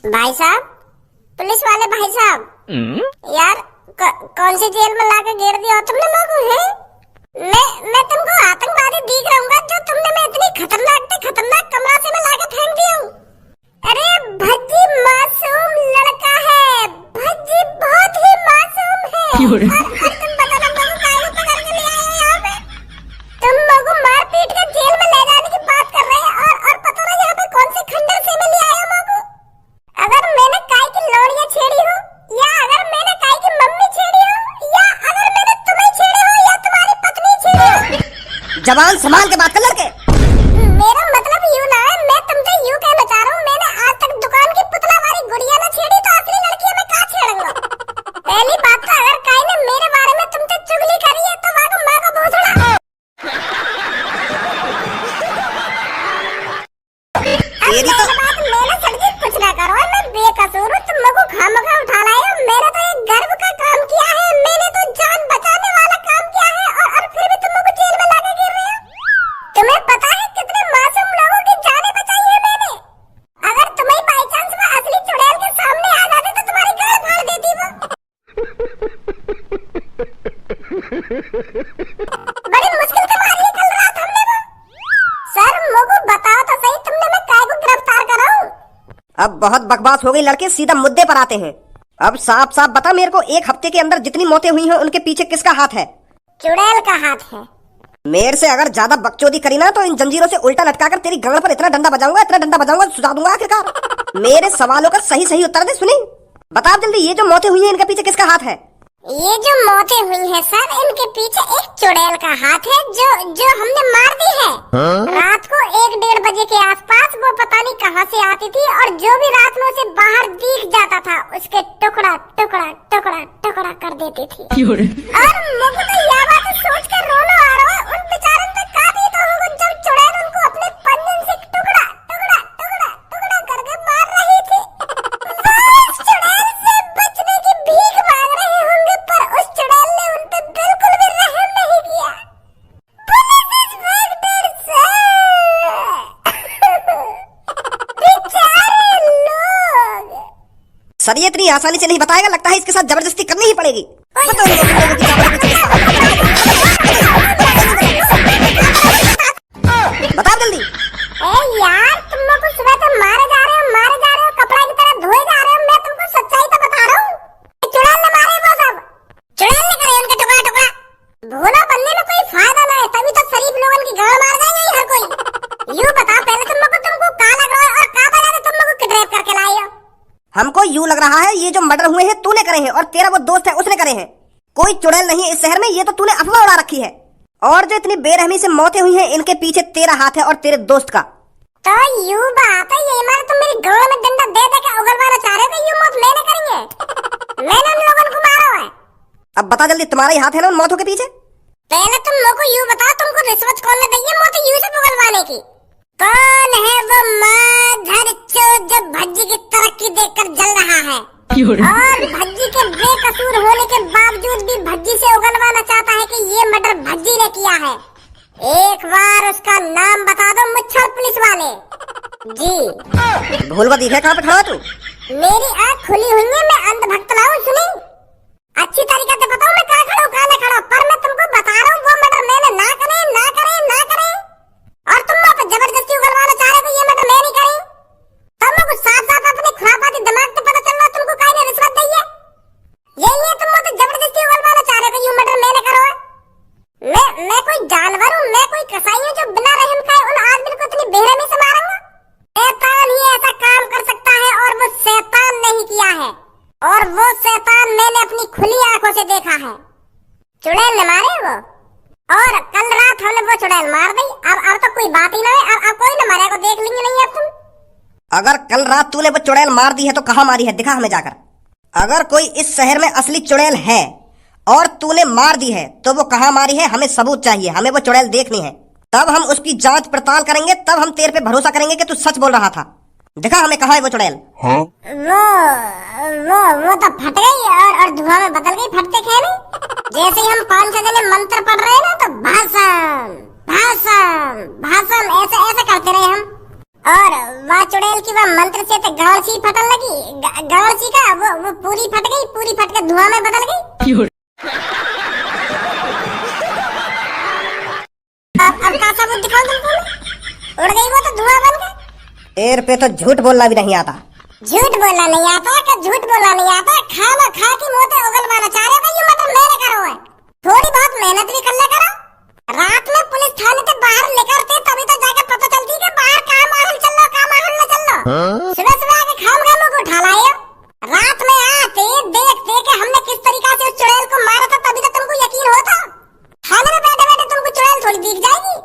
भाई साहब, पुलिस वाले भाई साहब, यार कौन सी जेल में लाके घेर दिया हो तुमने लोगों है? मैं तुमको आतंकवादी दिख रहूंगा जो तुमने मैं इतनी खतरनाक कमरा से मैं लाके फेंक दिया हूँ। अरे भज्जी मासूम लड़का है, भज्जी बहुत ही मासूम है। और तुम बताना लोगों काहे पकड़ के ले आए यहाँ पे? तुम लोगों मार पीट के जेल में ले जाने की बात कर रहे हैं और पता नहीं यहाँ पे कौन से खंडर से मैं ले आया लोगों। अगर मैंने काय की लौड़ियां छेड़ी हो, या अगर मैंने काय की मम्मी छेड़ी हो, या अगर मैंने तुम्हें छेड़े हो, या तुम्हारी पत्नी छेड़ी हो। जवान संभाल के बात कर लड़के। मेरा मतलब यूं ना है, मैं तुमसे यूं कहना चाह रहा हूँ, मैंने आज तक दुकान की पुतला वाली गुड़िया ना छेड़ी तो असली लड़की मैं कहाँ छेड़ूंगा? पहली बात तो अगर काय ने मेरे बारे में तुमसे चुगली करी है तो वाको माँ का भोसड़ा। मैंने सड़की कुछ ना करो, मैं बेकसूर हूँ, तुम लोगों खामखा उठा लाए हो। मैंने तो एक गर्व का काम किया है, मैंने तो जान बचाने वाला काम किया है और फिर भी तुम लोग जेल में लाके गिर रहे हो। तुम्हें पता है कितने मासूम लोगों की जानें बचाई है मैंने? अगर तुम्हें बाई चांस में असली चुड़ैल के सामने आ जाते तो तुम्हारी गाड़ फाड़ देती वो। बड़ी मुश्किल से मारी है कल रात हमने वो। सर मुझको बताओ तो सही, तुमने मैं काय को गिरफ्तार कराऊं? अब बहुत बकवास हो गई लड़के, सीधा मुद्दे पर आते हैं। अब साफ साफ बता मेरे को, एक हफ्ते के अंदर जितनी मौतें हुई हैं उनके पीछे किसका हाथ है? चुड़ैल का हाथ है। मेरे से अगर ज्यादा बकचोदी करी ना तो इन जंजीरों से उल्टा लटकाकर तेरी गगन पर इतना डंडा बजाऊंगा सुझा दूंगा आखिरकार। मेरे सवालों का सही उत्तर दे। सुनी बता जल्दी, ये जो मौतें हुई हैं इनके पीछे किसका हाथ है? ये जो मौतें हुई हैं सर, इनके पीछे एक चुड़ैल का हाथ है जो हमने मार दी है। रात को 1-1:30 बजे के आसपास वो पता नहीं कहां से आती थी और जो भी रात में उसे बाहर दिख जाता था उसके टुकड़ा कर देती थी। और मुझे तो यह बात सोच कर रोना आ रहा है, उन बेचारों पे का बीता होगा जब चुड़ैल उनको अपने पंजन से टुकड़ा करके मार रही थी। उस चुड़ैल से बचने की भीख मांग रहे होंगे, पर उस चुड़ैल ने उन पे बिल्कुल भी रहम नहीं किया। पुलिस इंस्पेक्टर बेचारे लोग। सर ये इतनी आसानी से नहीं बताएगा, लगता है इसके साथ जबरदस्ती करनी ही पड़ेगी। बता जल्दी। यार तुम लोग को सुबह से मारे जा रहे हो, कपड़ा की तरह धोए जा रहे हो। मैं तुमको सच्चाई तो बता रहा हूँ, चुड़ैल ने मारे वो सब, चुड़ैल ने करे उनके टुकड़ा। भोला बनने में कोई फायदा ना है, तभी तो शरीफ लोगों की गाड़ मार देंगे हर कोई। यूँ बता पहले तुमको का लग रहा है और का बजा तुम लोग किडनैप करके लाए हो? हमको यूँ लग रहा है ये जो मर्डर हुए हैं तूने करे हैं और तेरा वो दोस्त है उसने करे हैं। कोई चुड़ैल नहीं है इस शहर में, ये तो तूने अफवाह उड़ा रखी है। और जो इतनी बेरहमी से मौतें हुई हैं इनके पीछे तेरा हाथ है और तेरे दोस्त का। तो यूँ बात है, ये मारे तुम मेरी गाड़ में डंडा दे के उगलवाना चाह रहे हो कि यूँ मौत मैंने करी है? मैंने उन लोगों को मारा है। अब बता जल्दी, तुम्हारा ही हाथ है ना उन मौतों के पीछे? पहले तुम लोग को यूँ बताओ, तुमको रिश्वत कौन ने दी है मौत यूँ से उगलवाने की? कौन है वो माधर चोद जो भज्जी की तरक्की देखकर जल रहा है और भज्जी के बेकसूर होने के बावजूद भी भज्जी से उगलवाना चाहता है कि ये मर्डर भज्जी ने किया है? एक बार उसका नाम बता दो मुच्छर पुलिस वाले जी। भूलवा दिखे कहाँ पे खड़ा है तू? मेरी आँख खुली हुई है, मैं अंधभक्त ना हूँ। सुनी अच्छी तरीके से बताओ मैं कहाँ खड़ा हूँ कहाँ नहीं खड़ा, पर मैं तुमको बता रहा हूँ वो मर्डर मैंने ना करे। और तुम लोग जबरदस्ती उगलवाना चाह रहे हो ये मर्डर मैं नहीं करी। तुम लोग साफ अपने खुरापाती दिमाग से पता चल रहा तुमको काहे ने रिश्वत दी है। यही है तुम लोग जबरदस्ती उगलवाना चाह रहे हो ये मर्डर मैंने करो है। मैं कोई जानवर हूँ, मैं कोई कसाई हूँ जो बिना रहम खाए उन आदमी को इतनी बेरहमी से मारूंगा? शैतान ही ऐसा काम कर सकता है और वो शैतान नहीं किया है, और वो शैतान मैंने अपनी खुली आंखों से देखा है। चुड़ैल ने मारे वो, और कल रात हमने वो चुड़ैल मार दी। अब तो कोई बात ही ना है, अब कोई न मारे को देख लेंगे नहीं अब तुम। अगर कल रात तूने वो चुड़ैल मार दी है तो कहाँ मारी है, दिखा हमें जाकर। अगर कोई इस शहर में असली चुड़ैल है और तूने मार दी है तो वो कहाँ मारी है, हमें सबूत चाहिए, हमें वो चुड़ैल देखनी है। तब हम उसकी जांच पड़ताल करेंगे, तब हम तेरे पे भरोसा करेंगे कि तू सच बोल रहा था। दिखा हमें कहाँ है वो चुड़ैल। वो तो फट गई और धुआं में बदल गई फटते खेने। जैसे ही हम 5-6 जने मंत्र पढ़ रहे हैं ना तो भाषण ऐसे करते रहे हम। और वह चुड़ैल की वह मंत्र से तो गांव सी फटन लगी, गांव सी का वो पूरी फट गई, पूरी फट के धुआं में बदल गई। अब का सबूत दिखाऊं तुमको? उड़ गई वो तो धुआं बन गया। एयर पे तो झूठ बोलना भी नहीं आता। झूठ बोलना नहीं आता कि झूठ बोलना नहीं आता? खाना खा की मोते उगलवाना चाह रहे हो, ये मतलब मेरे करो है। थोड़ी बहुत मेहनत भी कर ले करो। रात में पुलिस थाने से बाहर लेकर थे तभी तो जाके पता चलती कि बाहर का माहौल चल लो, का माहौल न चल लो। सुबह सुबह आके खाम खामों को उठा लाए। रात में आते देखते कि हमने किस तरीका से उस चुड़ैल को मारा था तभी तो तुमको यकीन होता। थाने में बैठे बैठे तुमको चुड़ैल थोड़ी दिख जाएगी।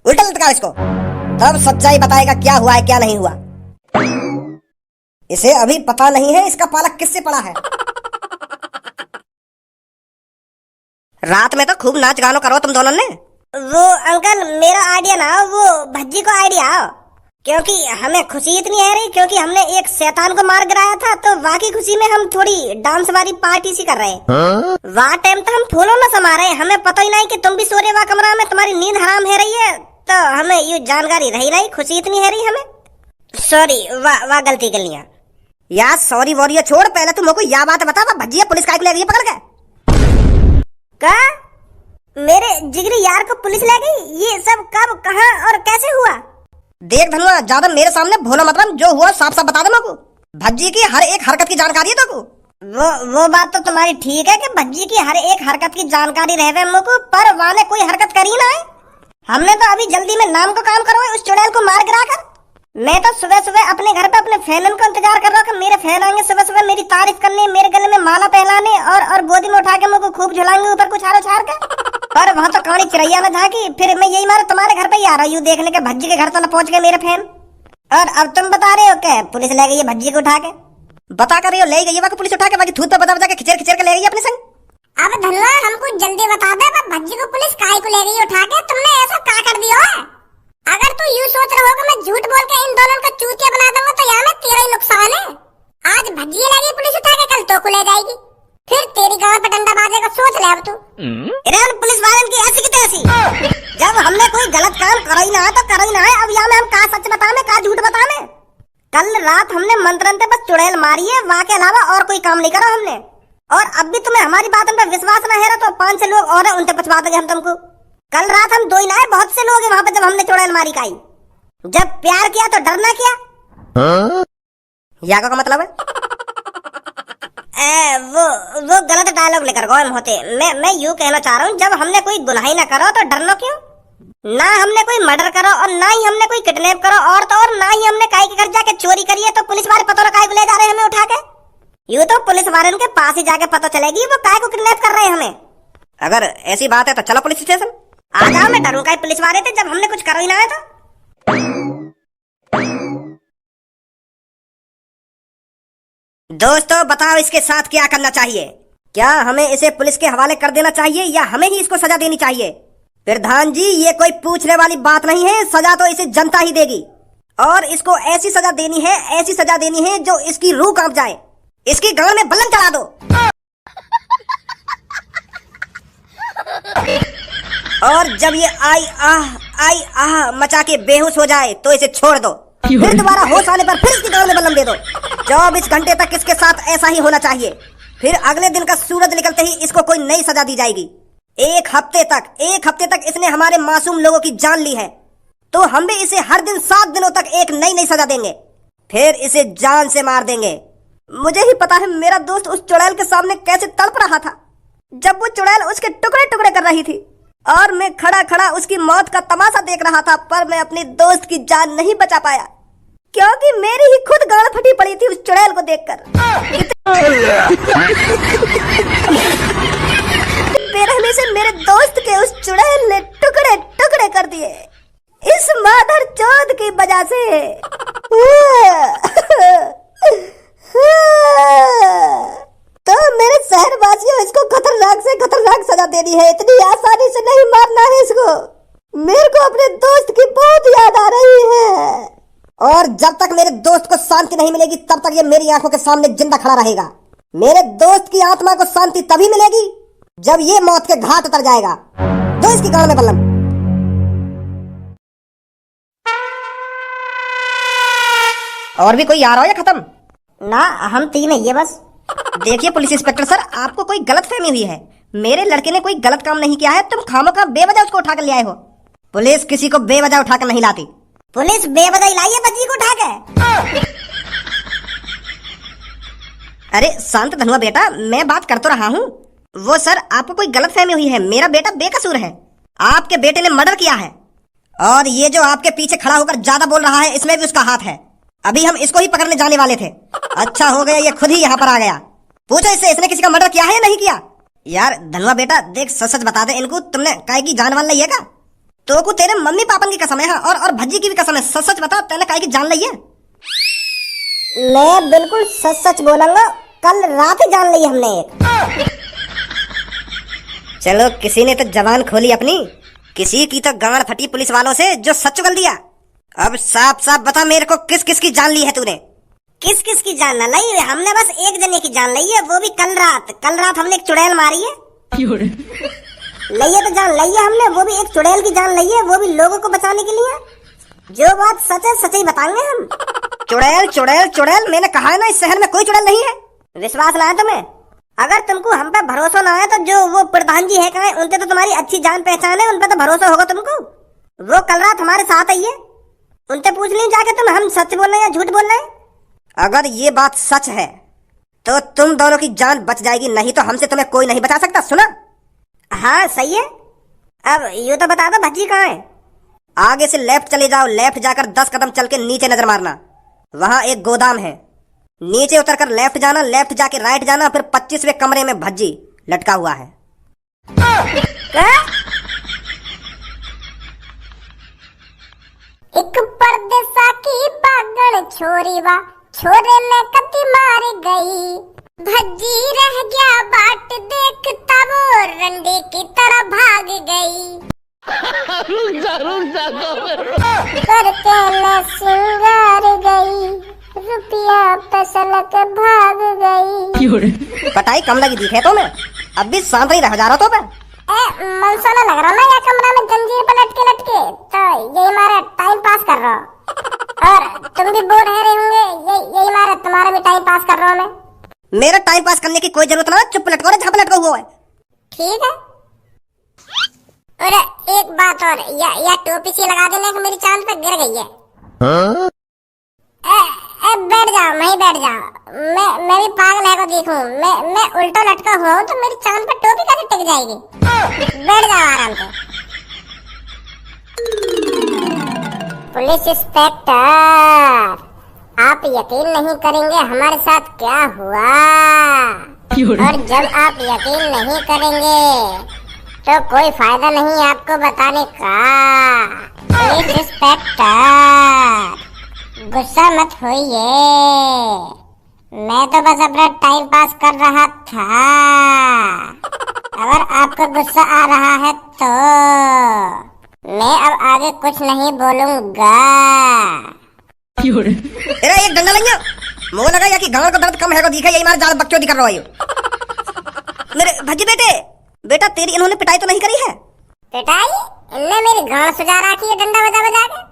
उल्टा लटका इसको, तब सच्चाई बताएगा क्या हुआ है क्या नहीं हुआ। इसे अभी पता नहीं है इसका पालक किससे पड़ा है। रात में तो खूब नाच गानो करो तुम दोनों ने। वो अंकल मेरा आइडिया ना, वो भज्जी को आइडिया, क्योंकि हमें खुशी इतनी है रही क्योंकि हमने एक शैतान को मार गिराया था, तो वाकई खुशी में हम थोड़ी डांस वाली पार्टी सी कर रहे हैं। वहाँ टाइम तो हम फूलों में समा रहे हैं, हमें पता ही नहीं कि तुम भी सो रहे वहाँ कमरा में, तुम्हारी नींद हराम है रही है, तो हमें ये जानकारी रही नहीं, खुशी इतनी है रही हमें। सॉरी, वाह गलती कर लिया यार। सॉरी वॉरियर छोड़, पहले तुम को यह बात बता, भज्जिया पुलिस का ले गई पकड़ के। का मेरे जिगरी यार को पुलिस ले गई? ये सब कब, कहाँ और कैसे हुआ? देख धनुआ, ज्यादा मेरे सामने भोला मतलब, जो हुआ साफ साफ बता दे मेरे को। भज्जी की हर एक हरकत की जानकारी है तेको। वो बात तो तुम्हारी ठीक है कि भज्जी की हर एक हरकत की जानकारी रहे मुझको, पर वाले कोई हरकत करी ना है। हमने तो अभी जल्दी में नाम को काम करो उस चुड़ैल को मार गिरा कर। मैं तो सुबह सुबह अपने घर पे अपने फैनन को इंतजार कर रहा हूँ कि मेरे फैन आएंगे सुबह सुबह मेरी तारीफ करने, मेरे गले में माला पहलाने और गोदी में उठा के मुझको खूब झुलाएंगे ऊपर कुछ हारो छाड़ के। पर वहाँ तो कहानी चिड़ैया में झांकी, फिर मैं यही मारा तुम्हारे घर पे ही आ रहा हूँ देखने के भज्जी के घर तो न पहुँच गए मेरे फैन। और अब तुम बता रहे हो क्या पुलिस ले गई है भज्जी को उठा के? बता कर रही हो ले गई है पुलिस उठा के, बाकी धूत पे बता बता के खिचर खिचर के ले गई अपने संग। अब धनवा हमको जल्दी बता दे, भज्जी को पुलिस काहे को ले गई उठा के? तुमने ऐसा क्या कर दिया है? अगर तू यूं सोच रहा होगा मैं झूठ बोल के इन दोनों को चूतिया बना दूंगा तो यहाँ में तेरा ही नुकसान है। आज भज्जी ले गई पुलिस उठा के, कल तो को ले जाएगी, फिर तेरी गांव पे डंडा बाजेगा, सोच ले अब तू। ईरान पुलिस वालन की ऐसी की तैसी। जब हमने कोई गलत काम करा ही ना है तो करा ही ना है, अब यहाँ में हम कहा सच बताने कहा झूठ बताने। कल रात हमने मंत्रन से बस चुड़ैल मारी है, वहाँ के अलावा और कोई काम नहीं करा हमने। और अब भी तुम्हें हमारी बात पर विश्वास न है तो 5 से लोग और हैं, उनसे पछवा देंगे हम तुमको। कल रात हम दो ही ना है, बहुत से लोग हैं वहाँ पे जब हमने चुड़ैल मारी काई। जब प्यार किया तो डरना किया। या का मतलब है? वो गलत डायलॉग लेकर गए होते। मैं यूं कहना चाह रहा हूँ, जब हमने कोई गुनाह ना करो तो डरना क्यों? ना हमने कोई मर्डर करो और ना ही हमने कोई किडनैप करो और तो और ना ही हमने काई के घर जाके चोरी करी है, तो पुलिस वाले पता काहे को ले जा रहे हैं हमें उठा के? यूं तो पुलिस वाले के पास ही जाके पता चलेगी वो काहे को किडनैप कर रहे हैं हमें। अगर ऐसी बात है तो चलो पुलिस स्टेशन आ जाओ। मैं डरूं काहे पुलिस वाले थे जब हमने कुछ करो ही ना है तो। दोस्तों बताओ इसके साथ क्या करना चाहिए? क्या हमें इसे पुलिस के हवाले कर देना चाहिए या हमें ही इसको सजा देनी चाहिए? प्रधान जी ये कोई पूछने वाली बात नहीं है, सजा तो इसे जनता ही देगी। और इसको ऐसी सजा देनी है, ऐसी सजा देनी है जो इसकी रूह कांप जाए। इसकी गांड में बल्लम चढ़ा दो और जब ये आई आह मचा के बेहोश हो जाए तो इसे छोड़ दो। फिर दोबारा होश आने पर फिर इसकी गांड में बल्लम दे दो। 24 घंटे तक इसके साथ ऐसा ही होना चाहिए। फिर अगले दिन का सूरज निकलते ही इसको कोई नई सजा दी जाएगी। एक हफ्ते तक इसने हमारे मासूम लोगों की जान ली है, तो हम भी इसे हर दिन 7 दिनों तक एक नई सजा देंगे, फिर इसे जान से मार देंगे। मुझे ही पता है मेरा दोस्त उस चुड़ैल के सामने कैसे तड़प रहा था जब वो चुड़ैल उसके टुकड़े टुकड़े कर रही थी, और मैं खड़ा खड़ा उसकी मौत का तमाशा देख रहा था, पर मैं अपनी दोस्त की जान नहीं बचा पाया क्योंकि मेरी ही खुद गाड़ फटी पड़ी थी उस चुड़ैल को देखकर। बेरहमी से मेरे दोस्त के उस चुड़ैल ने टुकड़े टुकड़े कर दिए इस मादर चौथ की वजह से। तो मेरे शहरवासियों इसको खतरनाक से खतरनाक सजा देनी है, इतनी आसानी से नहीं मारना है इसको। मेरे को अपने दोस्त की बहुत याद आ रही है और जब तक मेरे दोस्त को शांति नहीं मिलेगी तब तक ये मेरी आंखों के सामने जिंदा खड़ा रहेगा। मेरे दोस्त की आत्मा को शांति तभी मिलेगी जब ये मौत के घाट उतर जाएगा दो इसकी गांव में बल्लम। और भी कोई आ रहा हो या खत्म? ना, हम 3 है ये बस। देखिए पुलिस इंस्पेक्टर सर, आपको कोई गलतफहमी हुई है। मेरे लड़के ने कोई गलत काम नहीं किया है, तुम खामोखा बेवजह उसको उठाकर ले आए हो। पुलिस किसी को बेवजह उठाकर नहीं लाती। पुलिस बेवजह लाई है बच्ची को उठा के। अरे शांत धनुआ बेटा, मैं बात कर तो रहा हूँ। वो सर, आपको कोई गलतफहमी हुई है, मेरा बेटा बेकसूर है। आपके बेटे ने मर्डर किया है। और ये जो आपके पीछे खड़ा होकर ज्यादा बोल रहा है, इसमें भी उसका हाथ है। अभी हम इसको ही पकड़ने जाने वाले थे। अच्छा हो गया ये खुद ही यहाँ पर आ गया। पूछो इससे, इसने किसी का मर्डर किया है या नहीं किया? यार धनुआ बेटा देख, सच सच बता दे इनको, तुमने काय की जान वाल लिया? तो को तेरे मम्मी पापन की कसम है और भज्जी की भी कसम है, सच सच बता, तेने काय की जान ली है? मैं बिल्कुल सच सच बोलूंगा, कल रात ही जान ली हमने एक। चलो किसी ने तो जबान खोली अपनी, किसी की तो गांड फटी पुलिस वालों से जो सच उगल दिया। अब साफ साफ बता मेरे को, किस किस की जान ली है तूने? किस किस की जान ना ली, हमने बस एक जने की जान ली है, वो भी कल रात हमने एक चुड़ैल मारी है। लइए तो जान लइए हमने, वो भी एक चुड़ैल की जान ली है, वो भी लोगों को बचाने के लिए। जो बात सच है सच ही बताएंगे हम। चुड़ैल चुड़ैल चुड़ैल, मैंने कहा है ना इस शहर में कोई चुड़ैल नहीं है। विश्वास ना है तुम्हें? अगर तुमको हम पे भरोसा ना है तो जो वो प्रधान जी है कहाँ, उनसे तो तुम्हारी अच्छी जान पहचान है, उन पे तो भरोसा होगा तुमको। वो कल रात हमारे साथ आई है, उनसे पूछ ली जाके तुम हम सच बोल रहे हैं या झूठ बोल रहे हैं। अगर ये बात सच है तो तुम दोनों की जान बच जाएगी, नहीं तो हमसे तुम्हें कोई नहीं बचा सकता, सुना? हाँ सही है। अब यूँ तो बता दो भज्जी कहाँ है? आगे से लेफ्ट चले जाओ, लेफ्ट जाकर 10 कदम चल के नीचे नजर मारना, वहां एक गोदाम है। नीचे उतरकर लेफ्ट जाना, लेफ्ट जाके राइट जाना, फिर 25वें कमरे में भज्जी लटका हुआ है। क्या? एक परदेसा की बागण छोरी वा, छोरे ने कति मार गई। भज्जी रह गया बाट देखता, वो रंडे की तरह भाग गई। करके ले सिंगार गई, रुपया पसलक भाग गई। पटाई कम लगी दिखे तो मैं, अब भी शांत ही रह जा रहा तो मैं। मनसोना लग रहा ना या कमरा में जंजीर पर लटके तो यही हमारा टाइम पास कर रहा हो। और तुम भी बोर रह रहे होंगे, यही हमारा तुम्हारा भी टाइम पास कर रहा हूँ मैं। मेरा टाइम पास करने की कोई जरूरत ना, चुप लटको रे, जहाँ पे लटका हुआ है। ठीक है। और एक बात और, या टोपी सी लगा देना कि मेरी चांद पे गिर गई है। बैठ जाओ, मैं बैठ जाओ। मैं भी पागल है को देखूं, मैं उल्टा लटका हुआ हूँ तो मेरी चांद पर टोपी कैसे टिक जाएगी? बैठ जाओ आराम से। पुलिस इंस्पेक्टर, आप यकीन नहीं करेंगे हमारे साथ क्या हुआ। और जब आप यकीन नहीं करेंगे तो कोई फायदा नहीं आपको बताने का। पुलिस इंस्पेक्टर गुस्सा मत होइए, मैं तो बस अपना टाइम पास कर रहा था। अगर आपको गुस्सा आ रहा है तो मैं अब आगे कुछ नहीं बोलूंगा। अरे एक डंडा लइया, मुंह लगा या कि गांव का दर्द कम है को दिखा, यही मार ज्यादा बकचोदी कर रहा है। मेरे भज्जी बेटा तेरी इन्होंने पिटाई तो नहीं करी है? पिटाई? इनने मेरी गांड सुजा रखी है डंडा बजा बजा के।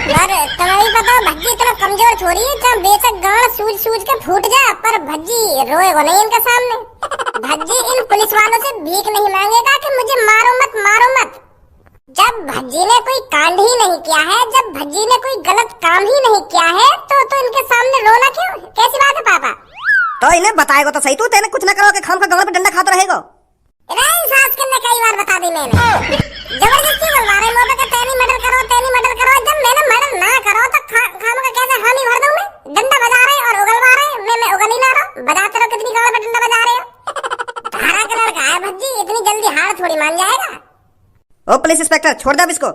यार तुम्हें भी पता, भज्जी इतना कमजोर छोरी है, जहाँ बेशक गांड सूझ के फूट जाए पर भज्जी रोएगा नहीं इनके सामने। भज्जी इन पुलिस वालों से भीख नहीं मांगेगा कि मुझे मारो मत। जब भज्जी ने कोई कांड ही नहीं किया है, जब भज्जी ने कोई गलत काम ही नहीं किया है, तो इनके सामने रोना क्यों? कैसी बात है पापा? तो इन्हें बताएगा तो सही, तू तेने कुछ ना करो कि खाम का गांव पे डंडा खाता रहेगा। सास के कई बार बता दी मैंने, जबरदस्ती बोलवा रहे लोग कि तेनी मर्डर करो। जब मैंने मर्डर ना करो तो खाम का कैसे हामी भर दूं मैं? डंडा बजा रहे और उगलवा रहे, मैं उगल ही ना रहा। बजाते रहो, कितनी गांव पे डंडा बजा रहे हो। धारा का लड़का है भज्जी, इतनी जल्दी हार थोड़ी मान जाएगा। ओ पुलिस इंस्पेक्टर, छोड़ दे अब इसको,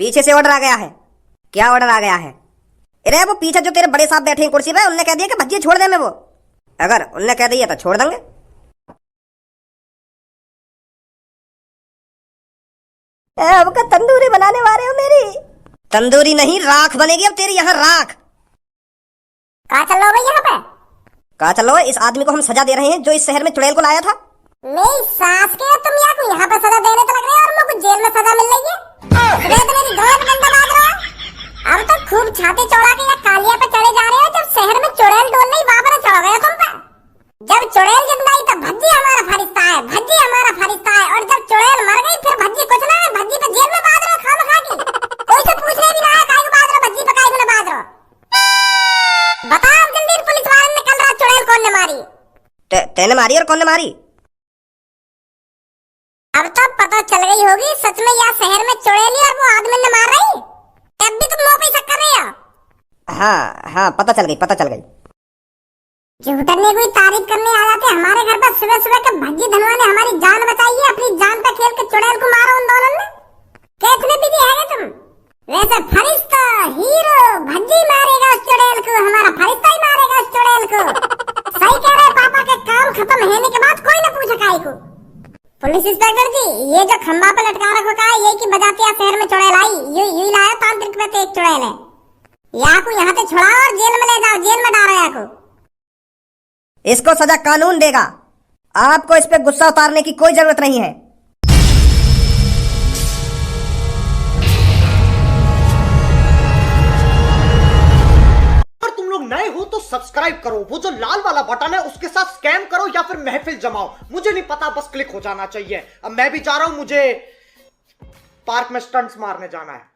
पीछे से ऑर्डर आ गया है। क्या ऑर्डर आ गया है? अरे वो पीछे जो तेरे बड़े साहब बैठे हैं कुर्सी पे, उनने कह दिया कि भज्जी छोड़ दे। मैं वो अगर उनने कह दिया तो छोड़ देंगे। अब का तंदूरी बनाने वाले हो मेरी? तंदूरी नहीं, राख बनेगी अब तेरी यहाँ, राख। कहाँ चल रहे हो भाई यहाँ पे? कहा चलो इस आदमी को हम सजा दे रहे हैं जो इस शहर में चुड़ैल को लाया था। मेरी सास के तुम यहाँ पर सजा देने तो लग रहे हो और मुझे जेल में सजा मिल रही है। सुबह तो मेरी गांड गंदा बाज रहा है। अब तो खूब छाती चौड़ा के या कालिया पे चढ़े जा रहे हो। जब शहर में चुड़ैल डोल नहीं वहां पर चढ़ गए तुम पे। जब चुड़ैल जिंदा आई तो भज्जी हमारा फरिश्ता है, भज्जी हमारा फरिश्ता है। और जब चुड़ैल मर गई फिर भज्जी कुछ ना है। भज्जी पे जेल में बाज रहे हो खामखा की। कोई से पूछने भी ना है काहे को बाज रहे हो भज्जी पे, काहे को ना बाज रहे हो। बताओ जल्दी पुलिस वाले ने कल रात चुड़ैल कौन ने मारी? तेने मारी और कौन ने मारी? अब तो पता चल गई होगी सच में यहाँ शहर में चुड़ैली और वो आदमी ने मार रही। तब भी तुम मुंह पे शक कर रहे हो? हाँ पता चल गई। झूठने कोई तारीफ करने आ जाते हमारे घर पर सुबह सुबह के भज्जी धनवा ने हमारी जान बचाई है। अपनी जान पे खेल के चुड़ैल को मारो उन दोनों ने। कितने बिजी है तुम? वैसे फरिश्ता हीरो भज्जी मारेगा उस चुड़ैल को, हमारा फरिश्ता ही मारेगा उस चुड़ैल को। सही कह रहे पापा के काम खत्म होने के बाद कोई न पूछे काहे को। पुलिस इंस्पेक्टर जी ये जो खंबा पे लटका रखा का है ये की बजातिया शहर में चुड़ैल आई। यू लाया तांत्रिक पे एक चुड़ैल है। यहाँ को यहाँ से छुड़ाओ और जेल में ले जाओ, जेल में डालो यहाँ को। इसको सजा कानून देगा। आपको इस पे गुस्सा उतारने की कोई जरूरत नहीं है। अगर तुम लोग नए हो तो सब्सक्राइब करो, वो जो लाल वाला बटन है उसके साथ स्कैम करो या फिर महफिल जमाओ, मुझे नहीं पता, बस क्लिक हो जाना चाहिए। अब मैं भी जा रहा हूं, मुझे पार्क में स्टंट्स मारने जाना है।